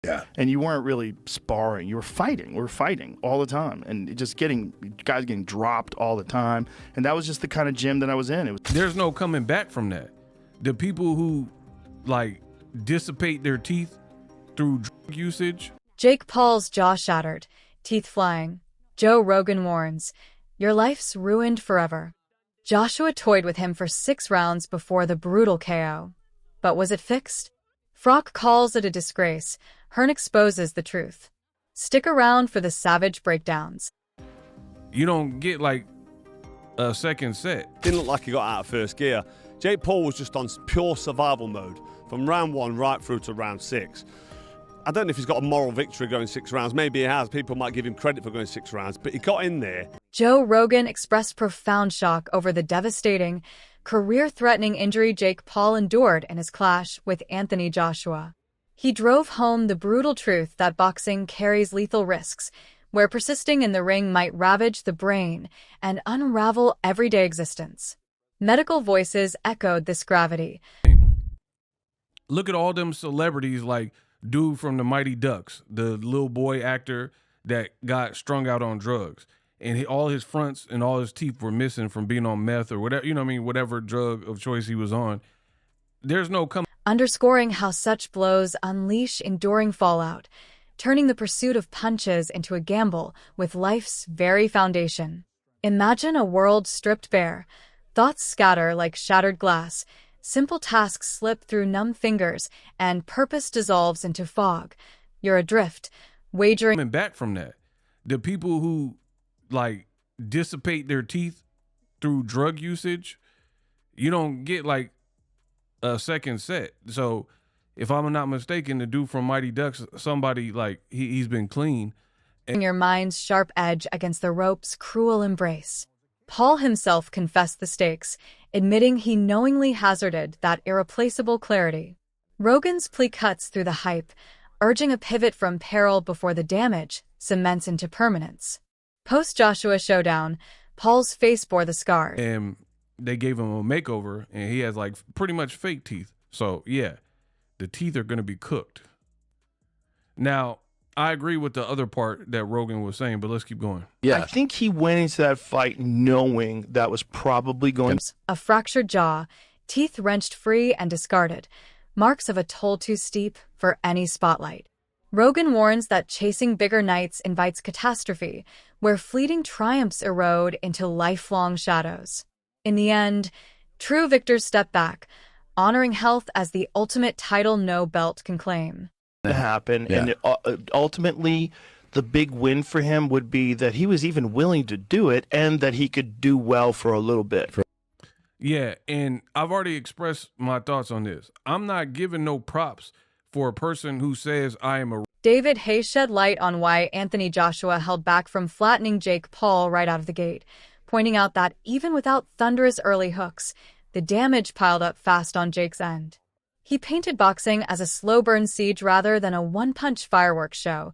Yeah. And you weren't really sparring. You were fighting. We were fighting all the time. And guys getting dropped all the time. And that was just the kind of gym that I was in. There's no coming back from that. The people who, like, dissipate their teeth through drug usage. Jake Paul's jaw shattered, teeth flying. Joe Rogan warns, your life's ruined forever. Joshua toyed with him for 6 rounds before the brutal KO. But was it fixed? Frock calls it a disgrace. Hearn exposes the truth. Stick around for the savage breakdowns. You don't get, like, a second set. Didn't look like he got out of first gear. Jake Paul was just on pure survival mode from round 1 right through to round 6. I don't know if he's got a moral victory going 6 rounds. Maybe he has. People might give him credit for going 6 rounds, but he got in there. Joe Rogan expressed profound shock over the devastating, career-threatening injury Jake Paul endured in his clash with Anthony Joshua. He drove home the brutal truth that boxing carries lethal risks, where persisting in the ring might ravage the brain and unravel everyday existence. Medical voices echoed this gravity. Look at all them celebrities like dude from the Mighty Ducks, the little boy actor that got strung out on drugs. And all his fronts and all his teeth were missing from being on meth or whatever, whatever drug of choice he was on. There's no coming. Underscoring how such blows unleash enduring fallout, turning the pursuit of punches into a gamble with life's very foundation. Imagine a world stripped bare. Thoughts scatter like shattered glass. Simple tasks slip through numb fingers, and purpose dissolves into fog. You're adrift, wagering. Coming back from that. The people who, like, dissipate their teeth through drug usage, you don't get, like, a second set. So, if I'm not mistaken, the dude from Mighty Ducks, somebody, like, he's been clean. Your mind's sharp edge against the rope's cruel embrace. Paul himself confessed the stakes, admitting he knowingly hazarded that irreplaceable clarity. Rogan's plea cuts through the hype, urging a pivot from peril before the damage cements into permanence. Post-Joshua showdown, Paul's face bore the scars. And they gave him a makeover, and he has, like, pretty much fake teeth. So, yeah, the teeth are going to be cooked. Now, I agree with the other part that Rogan was saying, but let's keep going. Yeah. I think he went into that fight knowing that was probably going. A fractured jaw, teeth wrenched free and discarded, marks of a toll too steep for any spotlight. Rogan warns that chasing bigger nights invites catastrophe, where fleeting triumphs erode into lifelong shadows. In the end, true victors step back, honoring health as the ultimate title no belt can claim. To happen, yeah. And ultimately the big win for him would be that he was even willing to do it and that he could do well for a little bit. Yeah, and I've already expressed my thoughts on this. I'm not giving no props for a person who says I am a... David Hayes shed light on why Anthony Joshua held back from flattening Jake Paul right out of the gate, pointing out that even without thunderous early hooks, the damage piled up fast on Jake's end. He painted boxing as a slow-burn siege rather than a one-punch fireworks show.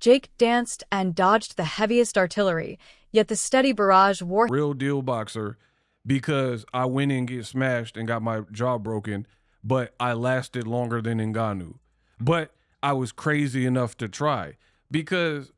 Jake danced and dodged the heaviest artillery, yet the steady barrage wore... Real deal boxer, because I went in and get smashed and got my jaw broken, but I lasted longer than Ngannou. But I was crazy enough to try, because,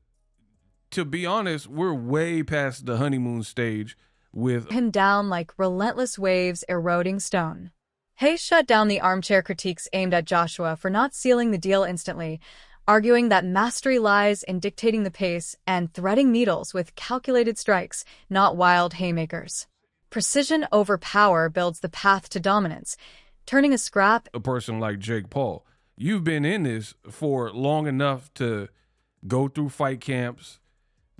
to be honest, we're way past the honeymoon stage with... him down like relentless waves eroding stone. Hayes shut down the armchair critiques aimed at Joshua for not sealing the deal instantly, arguing that mastery lies in dictating the pace and threading needles with calculated strikes, not wild haymakers. Precision over power builds the path to dominance, turning a scrap... A person like Jake Paul, you've been in this for long enough to go through fight camps,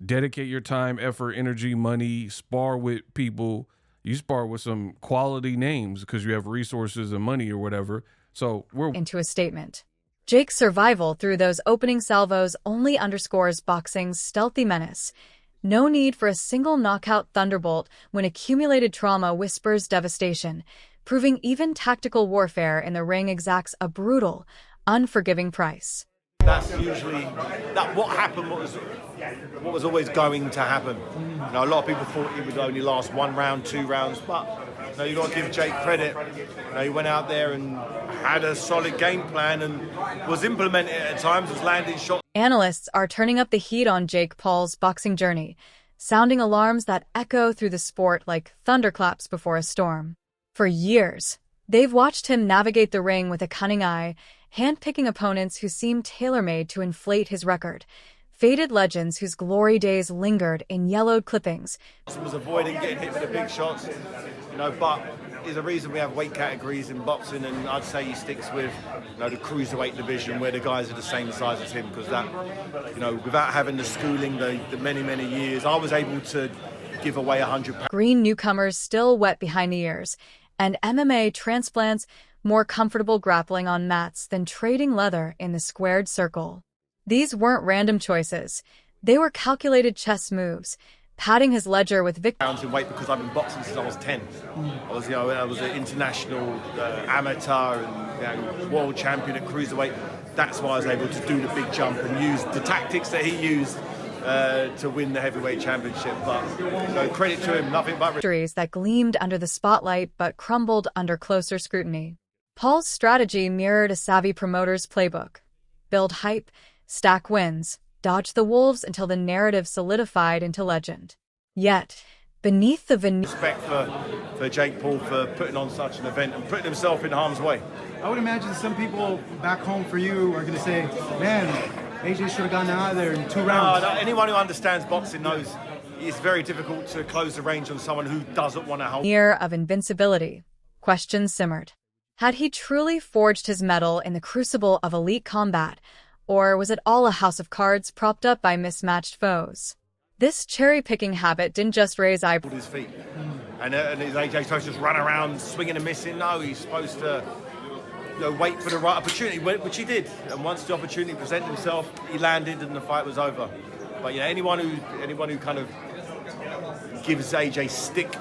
dedicate your time, effort, energy, money, spar with people. You spar with some quality names because you have resources and money or whatever. So we're... Into a statement. Jake's survival through those opening salvos only underscores boxing's stealthy menace. No need for a single knockout thunderbolt when accumulated trauma whispers devastation, proving even tactical warfare in the ring exacts a brutal, unforgiving price. That's usually what happened. What was always going to happen. You know, a lot of people thought it would only last 1 round, 2 rounds, but You know, you got to give Jake credit. You know, he went out there and had a solid game plan and was implementing it at times, was landing shots. Analysts are turning up the heat on Jake Paul's boxing journey, sounding alarms that echo through the sport like thunderclaps before a storm. For years, they've watched him navigate the ring with a cunning eye, handpicking opponents who seem tailor-made to inflate his record. Faded legends whose glory days lingered in yellowed clippings. He was avoiding getting hit with the big shots, you know, but there's a reason we have weight categories in boxing, and I'd say he sticks with, you know, the cruiserweight division where the guys are the same size as him, because that, you know, without having the schooling, the many years, I was able to give away 100 pounds. Green newcomers still wet behind the ears, and MMA transplants more comfortable grappling on mats than trading leather in the squared circle. These weren't random choices. They were calculated chess moves, padding his ledger with pounds in weight because I've been boxing since I was 10. I was an international amateur and world champion at cruiserweight. That's why I was able to do the big jump and use the tactics that he used to win the heavyweight championship. But credit to him, nothing but victories that gleamed under the spotlight but crumbled under closer scrutiny. Paul's strategy mirrored a savvy promoter's playbook: build hype, stack wins, dodge the wolves until the narrative solidified into legend. Yet, beneath the veneer... Respect for Jake Paul for putting on such an event and putting himself in harm's way. I would imagine some people back home for you are going to say, man, AJ should have gotten out of there in 2 rounds. No, anyone who understands boxing knows it's very difficult to close the range on someone who doesn't want to hold. Year of invincibility. Questions simmered. Had he truly forged his mettle in the crucible of elite combat, or was it all a house of cards propped up by mismatched foes? This cherry-picking habit didn't just raise eyebrows. His feet. And is AJ supposed to just run around swinging and missing? No, he's supposed to wait for the right opportunity, which he did. And once the opportunity presented himself, he landed and the fight was over. But anyone who kind of gives AJ stick.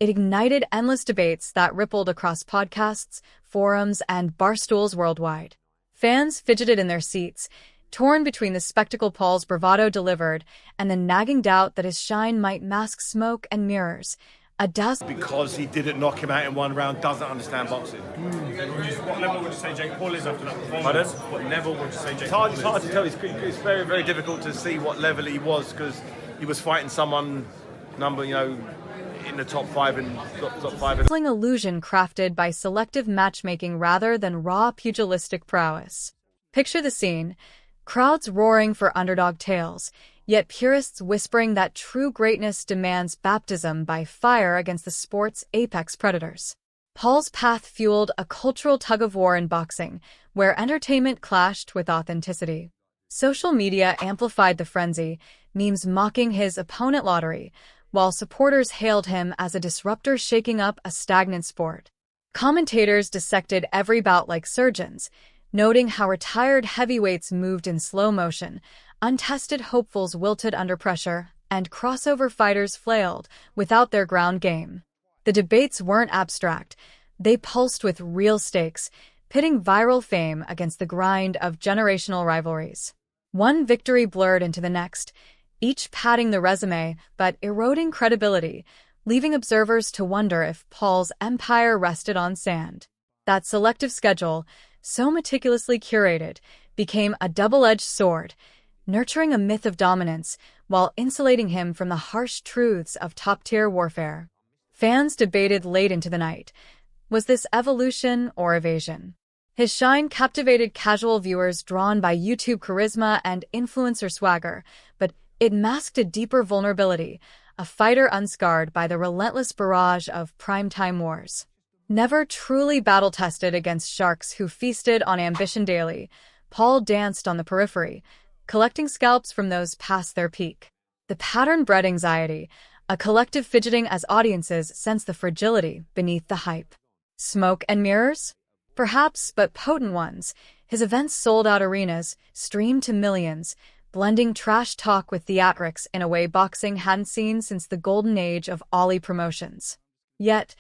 It ignited endless debates that rippled across podcasts, forums, and barstools worldwide. Fans fidgeted in their seats, torn between the spectacle Paul's bravado delivered and the nagging doubt that his shine might mask smoke and mirrors. Because he didn't knock him out in 1 round, doesn't understand boxing. What level would you say Jake Paul is after that performance? What level would you say Jake Paul is? It's hard to tell. It's very, very difficult to see what level he was, because he was fighting someone in the top 5 and top 5. Illusion crafted by selective matchmaking rather than raw pugilistic prowess. Picture the scene: crowds roaring for underdog tales, yet purists whispering that true greatness demands baptism by fire against the sport's apex predators. Paul's path fueled a cultural tug-of-war in boxing, where entertainment clashed with authenticity. Social media amplified the frenzy, memes mocking his opponent lottery, while supporters hailed him as a disruptor shaking up a stagnant sport. Commentators dissected every bout like surgeons, noting how retired heavyweights moved in slow motion, untested hopefuls wilted under pressure, and crossover fighters flailed without their ground game. The debates weren't abstract. They pulsed with real stakes, pitting viral fame against the grind of generational rivalries. One victory blurred into the next, each padding the resume but eroding credibility, leaving observers to wonder if Paul's empire rested on sand. That selective schedule, so meticulously curated, became a double-edged sword, nurturing a myth of dominance while insulating him from the harsh truths of top-tier warfare. Fans debated late into the night. Was this evolution or evasion? His shine captivated casual viewers drawn by YouTube charisma and influencer swagger, but it masked a deeper vulnerability, a fighter unscarred by the relentless barrage of primetime wars. Never truly battle-tested against sharks who feasted on ambition daily, Paul danced on the periphery, collecting scalps from those past their peak. The pattern bred anxiety, a collective fidgeting as audiences sensed the fragility beneath the hype. Smoke and mirrors? Perhaps, but potent ones. His events sold out arenas, streamed to millions, blending trash talk with theatrics in a way boxing hadn't seen since the golden age of Ollie promotions. Yet,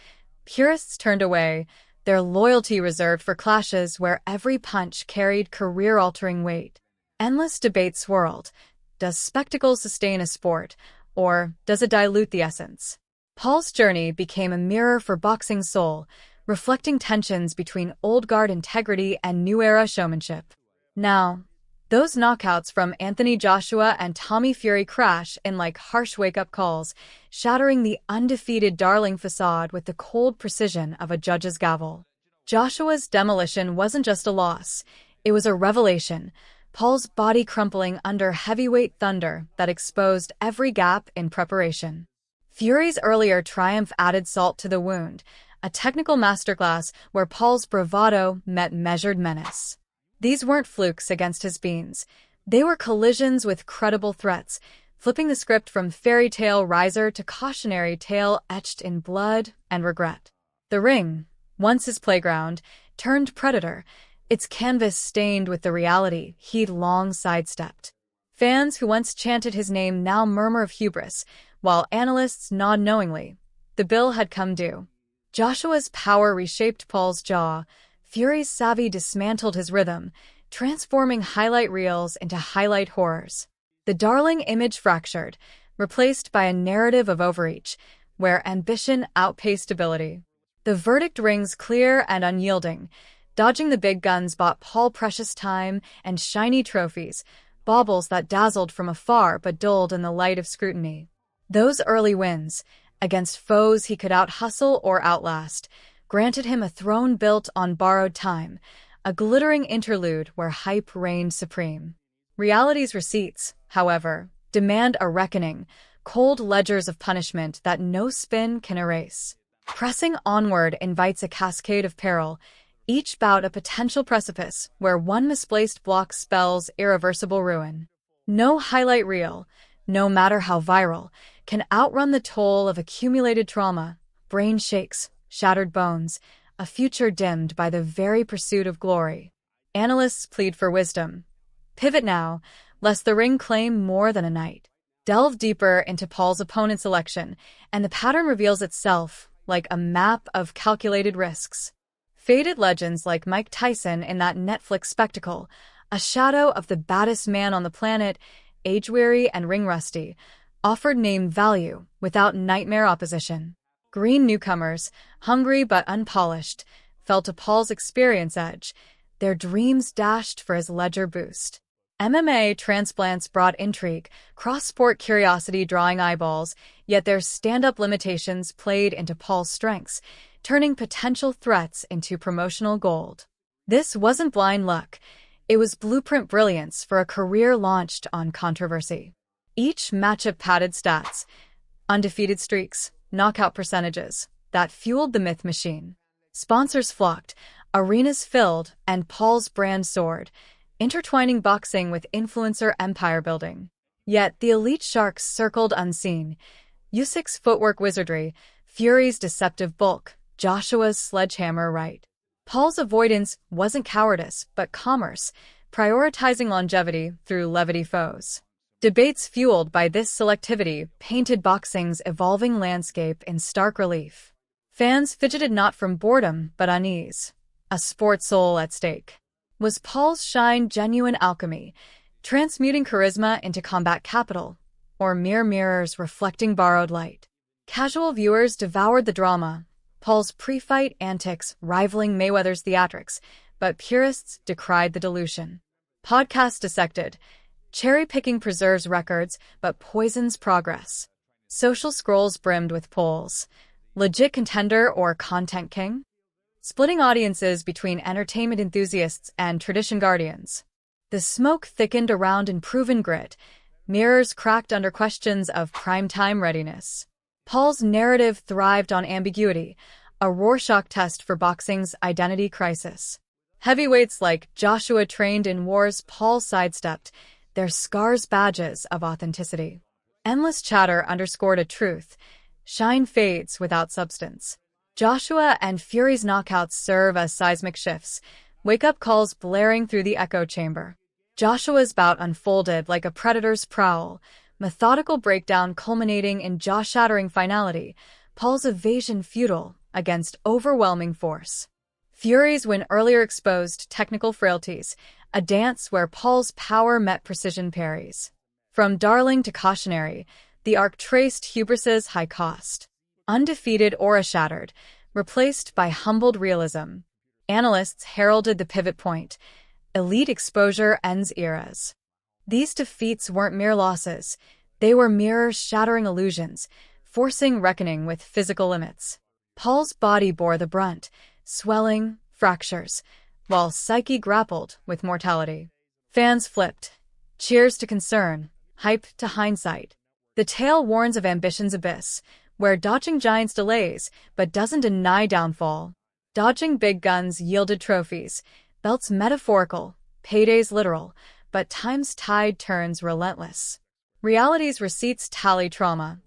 purists turned away, their loyalty reserved for clashes where every punch carried career-altering weight. Endless debate swirled. Does spectacle sustain a sport, or does it dilute the essence? Paul's journey became a mirror for boxing's soul, reflecting tensions between old guard integrity and new era showmanship. Now, those knockouts from Anthony Joshua and Tommy Fury crash in like harsh wake-up calls, shattering the undefeated darling facade with the cold precision of a judge's gavel. Joshua's demolition wasn't just a loss, it was a revelation, Paul's body crumpling under heavyweight thunder that exposed every gap in preparation. Fury's earlier triumph added salt to the wound, a technical masterclass where Paul's bravado met measured menace. These weren't flukes against his beans. They were collisions with credible threats, flipping the script from fairy tale riser to cautionary tale etched in blood and regret. The ring, once his playground, turned predator, its canvas stained with the reality he'd long sidestepped. Fans who once chanted his name now murmur of hubris, while analysts nod knowingly. The bill had come due. Joshua's power reshaped Paul's jaw. Fury's savvy dismantled his rhythm, transforming highlight reels into highlight horrors. The darling image fractured, replaced by a narrative of overreach, where ambition outpaced ability. The verdict rings clear and unyielding. Dodging the big guns bought Paul precious time and shiny trophies, baubles that dazzled from afar but dulled in the light of scrutiny. Those early wins, against foes he could out-hustle or outlast, granted him a throne built on borrowed time, a glittering interlude where hype reigned supreme. Reality's receipts, however, demand a reckoning, cold ledgers of punishment that no spin can erase. Pressing onward invites a cascade of peril, each bout a potential precipice where one misplaced block spells irreversible ruin. No highlight reel, no matter how viral, can outrun the toll of accumulated trauma, brain shakes, shattered bones, a future dimmed by the very pursuit of glory. Analysts plead for wisdom. Pivot now, lest the ring claim more than a night. Delve deeper into Paul's opponent's selection, and the pattern reveals itself like a map of calculated risks. Faded legends like Mike Tyson in that Netflix spectacle, a shadow of the baddest man on the planet, age-weary and ring-rusty, offered name value without nightmare opposition. Green newcomers, hungry but unpolished, felt to Paul's experience edge, their dreams dashed for his ledger boost. MMA transplants brought intrigue, cross-sport curiosity drawing eyeballs, yet their stand-up limitations played into Paul's strengths, turning potential threats into promotional gold. This wasn't blind luck. It was blueprint brilliance for a career launched on controversy. Each matchup padded stats, undefeated streaks, knockout percentages, that fueled the myth machine. Sponsors flocked, arenas filled, and Paul's brand soared, intertwining boxing with influencer empire building. Yet the elite sharks circled unseen. Usyk's footwork wizardry, Fury's deceptive bulk, Joshua's sledgehammer right. Paul's avoidance wasn't cowardice, but commerce, prioritizing longevity through levity foes. Debates fueled by this selectivity painted boxing's evolving landscape in stark relief. Fans fidgeted not from boredom but unease, a sport soul at stake. Was Paul's shine genuine alchemy, transmuting charisma into combat capital, or mere mirrors reflecting borrowed light? Casual viewers devoured the drama, Paul's pre-fight antics rivaling Mayweather's theatrics, but purists decried the dilution. Podcasts dissected. Cherry-picking preserves records, but poisons progress. Social scrolls brimmed with polls. Legit contender or content king? Splitting audiences between entertainment enthusiasts and tradition guardians. The smoke thickened around unproven grit. Mirrors cracked under questions of primetime readiness. Paul's narrative thrived on ambiguity, a Rorschach test for boxing's identity crisis. Heavyweights like Joshua trained in wars Paul sidestepped, their scars badges of authenticity. Endless chatter underscored a truth. Shine fades without substance. Joshua and Fury's knockouts serve as seismic shifts, wake-up calls blaring through the echo chamber. Joshua's bout unfolded like a predator's prowl, methodical breakdown culminating in jaw-shattering finality, Paul's evasion futile against overwhelming force. Fury's win earlier exposed technical frailties, a dance where Paul's power met precision parries. From darling to cautionary, the arc traced hubris's high cost. undefeated aura shattered, replaced by humbled realism. Analysts heralded the pivot point. Elite exposure ends eras. These defeats weren't mere losses. They were mirror-shattering illusions, forcing reckoning with physical limits. Paul's body bore the brunt, swelling, fractures, while psyche grappled with mortality. Fans flipped. Cheers to concern, hype to hindsight. The tale warns of ambition's abyss, where dodging giants delays, but doesn't deny downfall. Dodging big guns yielded trophies, belts metaphorical, paydays literal, but time's tide turns relentless. Reality's receipts tally trauma.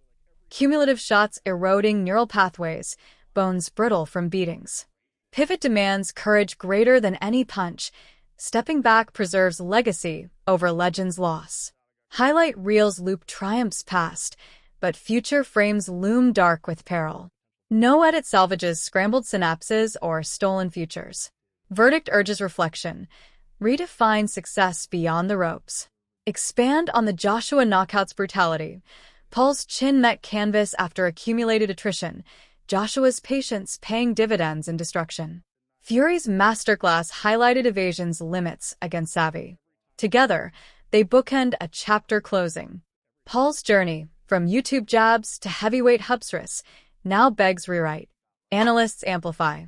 Cumulative shots eroding neural pathways, bones brittle from beatings. Pivot demands courage greater than any punch. Stepping back preserves legacy over legend's loss. Highlight reels loop triumphs past, but future frames loom dark with peril. No edit salvages scrambled synapses or stolen futures. Verdict urges reflection. Redefine success beyond the ropes. Expand on the Joshua knockout's brutality. Paul's chin met canvas after accumulated attrition. Joshua's patience paying dividends in destruction. Fury's masterclass highlighted evasion's limits against savvy. Together, they bookend a chapter closing. Paul's journey, from YouTube jabs to heavyweight hubris, now begs rewrite. Analysts amplify.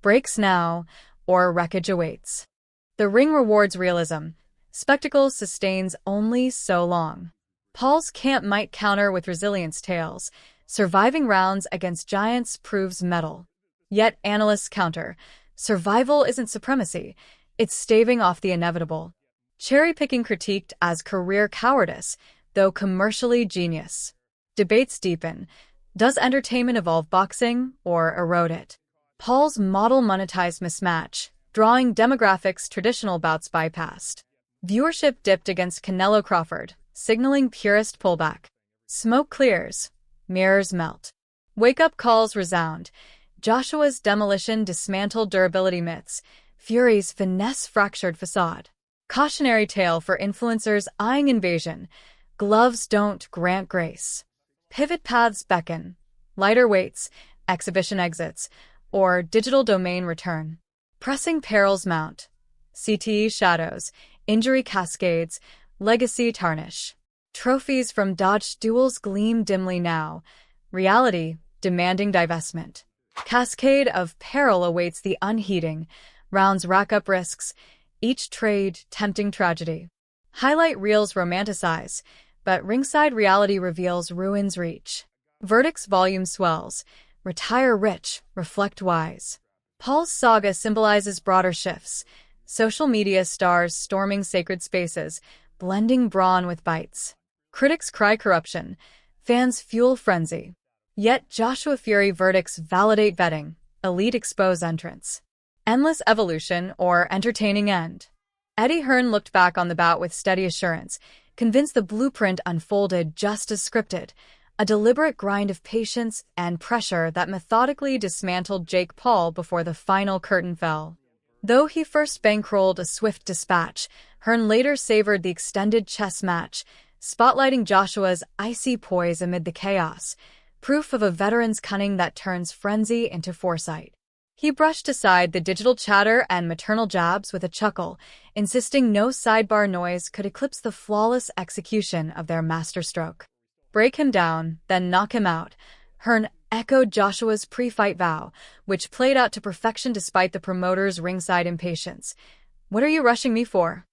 Breaks now, or wreckage awaits. The ring rewards realism. Spectacle sustains only so long. Paul's camp might counter with resilience tales. Surviving rounds against giants proves mettle. Yet analysts counter. Survival isn't supremacy. It's staving off the inevitable. Cherry-picking critiqued as career cowardice, though commercially genius. Debates deepen. Does entertainment evolve boxing or erode it? Paul's model monetized mismatch, drawing demographics traditional bouts bypassed. Viewership dipped against Canelo Crawford, signaling purist pullback. Smoke clears. Mirrors melt. Wake-up calls resound. Joshua's demolition dismantled durability myths. Fury's finesse fractured facade. Cautionary tale for influencers eyeing invasion. Gloves don't grant grace. Pivot paths beckon. Lighter weights, exhibition exits, or digital domain return. Pressing perils mount. CTE shadows, injury cascades, legacy tarnish. Trophies from dodged duels gleam dimly now. Reality demanding divestment. Cascade of peril awaits the unheeding. Rounds rack up risks. Each trade tempting tragedy. Highlight reels romanticize, but ringside reality reveals ruin's reach. Verdict's volume swells. Retire rich, reflect wise. Paul's saga symbolizes broader shifts. Social media stars storming sacred spaces, blending brawn with bites. Critics cry corruption. Fans fuel frenzy. Yet Joshua Fury verdicts validate vetting. Elite expose entrance. Endless evolution or entertaining end. Eddie Hearn looked back on the bout with steady assurance, convinced the blueprint unfolded just as scripted, a deliberate grind of patience and pressure that methodically dismantled Jake Paul before the final curtain fell. Though he first bankrolled a swift dispatch, Hearn later savored the extended chess match, spotlighting Joshua's icy poise amid the chaos, proof of a veteran's cunning that turns frenzy into foresight. He brushed aside the digital chatter and maternal jabs with a chuckle, insisting no sidebar noise could eclipse the flawless execution of their masterstroke. Break him down, then knock him out. Hearn echoed Joshua's pre-fight vow, which played out to perfection despite the promoter's ringside impatience. "What are you rushing me for?"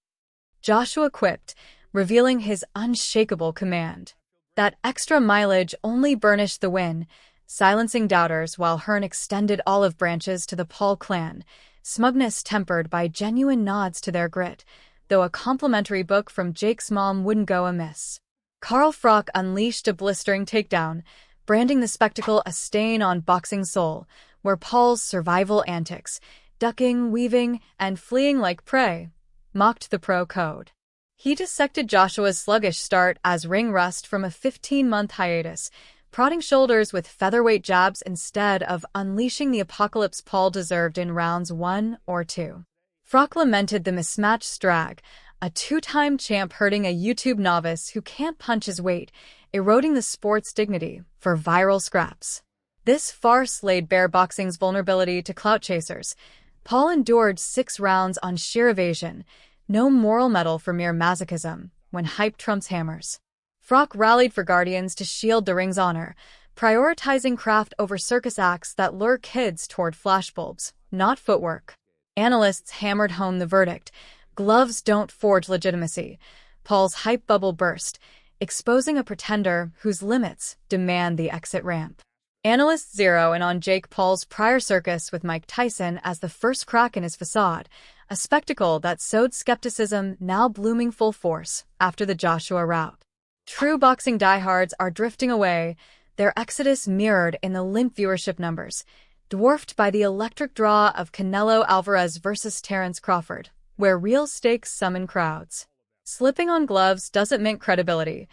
Joshua quipped, revealing his unshakable command. That extra mileage only burnished the win, silencing doubters while Hearn extended olive branches to the Paul clan, smugness tempered by genuine nods to their grit, though a complimentary book from Jake's mom wouldn't go amiss. Carl Frock unleashed a blistering takedown, branding the spectacle a stain on boxing soul, where Paul's survival antics, ducking, weaving, and fleeing like prey, mocked the pro code. He dissected Joshua's sluggish start as ring rust from a 15-month hiatus, prodding shoulders with featherweight jabs instead of unleashing the apocalypse Paul deserved in rounds 1 or 2. Frock lamented the mismatched strag, a two-time champ hurting a YouTube novice who can't punch his weight, eroding the sport's dignity for viral scraps. This farce laid bare boxing's vulnerability to clout chasers. Paul endured 6 rounds on sheer evasion. No moral medal for mere masochism, when hype trumps hammers. Frock rallied for Guardians to shield the ring's honor, prioritizing craft over circus acts that lure kids toward flashbulbs, not footwork. Analysts hammered home the verdict: gloves don't forge legitimacy. Paul's hype bubble burst, exposing a pretender whose limits demand the exit ramp. Analysts zero in on Jake Paul's prior circus with Mike Tyson as the first crack in his facade, a spectacle that sowed skepticism now blooming full force after the Joshua rout. True boxing diehards are drifting away, their exodus mirrored in the limp viewership numbers, dwarfed by the electric draw of Canelo Alvarez versus Terence Crawford, where real stakes summon crowds. Slipping on gloves doesn't mint credibility.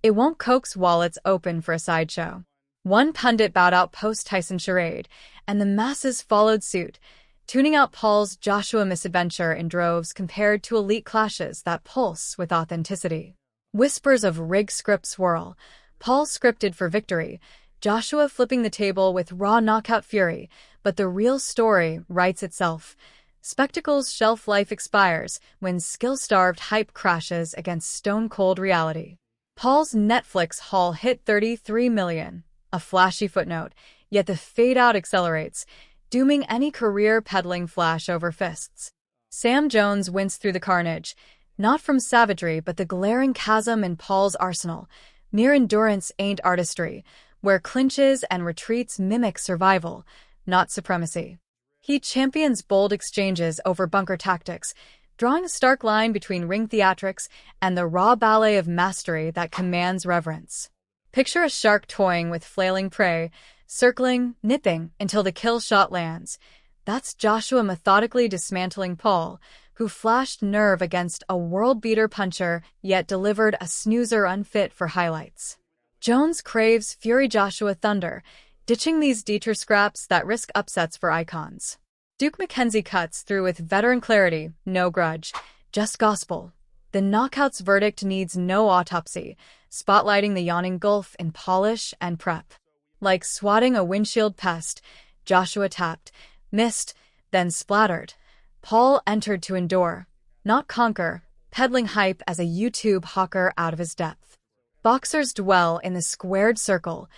It won't coax wallets open for a sideshow. One pundit bowed out post-Tyson charade, and the masses followed suit, tuning out Paul's Joshua misadventure in droves compared to elite clashes that pulse with authenticity. Whispers of rig script swirl. Paul scripted for victory, Joshua flipping the table with raw knockout fury, but the real story writes itself. Spectacle's shelf life expires when skill-starved hype crashes against stone-cold reality. Paul's Netflix haul hit 33 million. A flashy footnote, yet the fade-out accelerates, dooming any career-peddling flash over fists. Sam Jones winced through the carnage, not from savagery but the glaring chasm in Paul's arsenal. Mere endurance ain't artistry, where clinches and retreats mimic survival, not supremacy. He champions bold exchanges over bunker tactics, drawing a stark line between ring theatrics and the raw ballet of mastery that commands reverence. Picture a shark toying with flailing prey, circling, nipping, until the kill shot lands. That's Joshua methodically dismantling Paul, who flashed nerve against a world-beater puncher, yet delivered a snoozer unfit for highlights. Jones craves Fury Joshua thunder, ditching these Dieter scraps that risk upsets for icons. Duke McKenzie cuts through with veteran clarity, no grudge, just gospel. The knockout's verdict needs no autopsy, spotlighting the yawning gulf in polish and prep. Like swatting a windshield pest, Joshua tapped, missed, then splattered. Paul entered to endure, not conquer, peddling hype as a YouTube hawker out of his depth. Boxers dwell in the squared circle.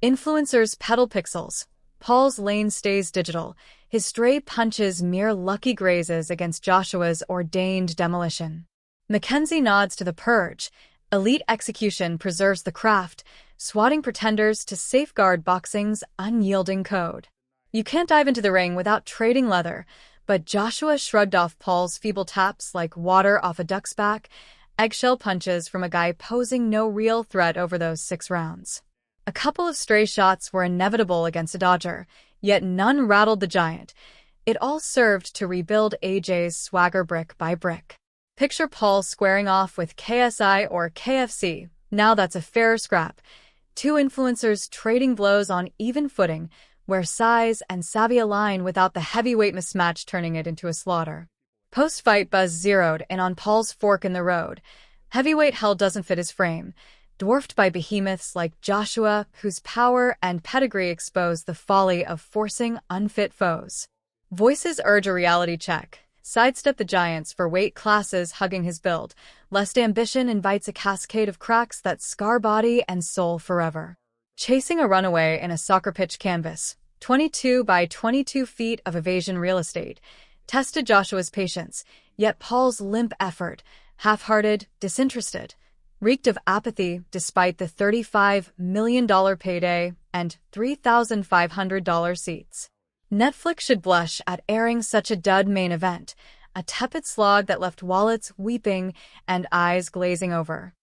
Influencers peddle pixels. Paul's lane stays digital, his stray punches mere lucky grazes against Joshua's ordained demolition. Mackenzie nods to the purge. Elite execution preserves the craft, swatting pretenders to safeguard boxing's unyielding code. You can't dive into the ring without trading leather, but Joshua shrugged off Paul's feeble taps like water off a duck's back, eggshell punches from a guy posing no real threat over those 6 rounds. A couple of stray shots were inevitable against a dodger, yet none rattled the giant. It all served to rebuild AJ's swagger brick by brick. Picture Paul squaring off with KSI or KFC. Now that's a fair scrap. 2 influencers trading blows on even footing, where size and savvy align without the heavyweight mismatch turning it into a slaughter. Post-fight buzz zeroed in on Paul's fork in the road. Heavyweight hell doesn't fit his frame, dwarfed by behemoths like Joshua, whose power and pedigree expose the folly of forcing unfit foes. Voices urge a reality check. Sidestep the giants for weight classes hugging his build, lest ambition invites a cascade of cracks that scar body and soul forever. Chasing a runaway in a soccer pitch canvas, 22 by 22 feet of evasion real estate, tested Joshua's patience, yet Paul's limp effort, half-hearted, disinterested, reeked of apathy despite the $35 million payday and $3,500 seats. Netflix should blush at airing such a dud main event, a tepid slog that left wallets weeping and eyes glazing over.